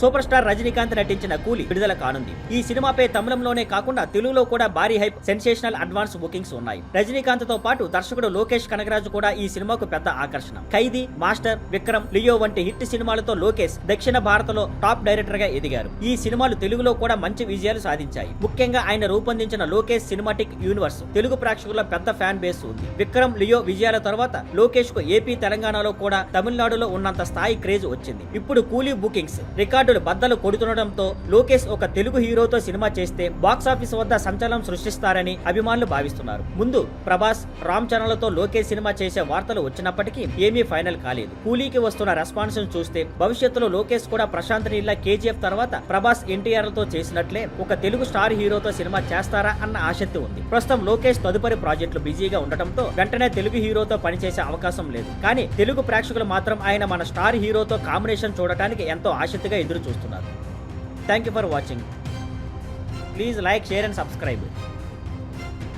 Super star Rajinikanth నటించిన కూలీ విడుదల కానుంది. ఈ సినిమాపై తమిళంలోనే కాకుండా తెలుగులో కూడా భారీ హైప్, సెన్సేషనల్ అడ్వాన్స్ బుకింగ్స్ ఉన్నాయి. రజనీకాంత్ తో పాటు దర్శకుడు లోకేష్ కనగరాజు కూడా ఈ సినిమాకు పెద్ద ఆకర్షణ. ఖైదీ, మాస్టర్, విక్రమ్, లియో వంటి హిట్ సినిమాలతో లోకేష్ దక్షిణ భారత్లో టాప్ డైరెక్టర్ గా ఎదిగారు. ఈ సినిమాలు తెలుగులో కూడా మంచి విజయాలు సాధించాయి. ముఖ్యంగా ఆయన రూపొందించిన లోకేష్ సినిమాటిక్ యూనివర్స్ తెలుగు ప్రేక్షకుల పెద్ద ఫ్యాన్ బేస్ ఉంది. విక్రమ్, లియో విజయాల తర్వాత లోకేష్ కు ఏపీ, తెలంగాణలో కూడా తమిళనాడులో ఉన్నంత స్థాయి క్రేజ్ వచ్చింది. ఇప్పుడు కూలీ బుకింగ్స్ రికార్డులు బద్దలు కొడుతుండటంతో లోకేష్ ఒక తెలుగు హీరోతో సినిమా చేస్తే బాక్సాఫీస్ వద్ద సంచలనం సృష్టిస్తారని అభిమానులు భావిస్తున్నారు. ముందు ప్రభాస్, రామ్ చరణ్లతో లోకేష్ సినిమా చేసే వార్తలు వచ్చినప్పటికీ ఏమీ ఫైనల్ కాలేదు. కూలీకి వస్తున్న రెస్పాన్స్ చూస్తే భవిష్యత్తులో లోకేష్ కూడా ప్రశాంత్ నీళ్ళ కేజీఎఫ్ తర్వాత ప్రభాస్, ఎన్టీఆర్లతో చేసినట్లే ఒక తెలుగు స్టార్ హీరోతో సినిమా చేస్తారా అన్న ఆసక్తి ఉంది. ప్రస్తుతం లోకేష్ తదుపరి ప్రాజెక్టులు బిజీగా ఉండటంతో వెంటనే తెలుగు హీరోతో పనిచేసే అవకాశం లేదు. కానీ తెలుగు ప్రేక్షకులు మాత్రం ఆయన మన స్టార్ హీరోతో కాంబినేషన్ చూడటానికి ఎంతో ఆసక్తిగా ఎదురు చూస్తున్నారు. Thank you for watching. Please like, share and subscribe.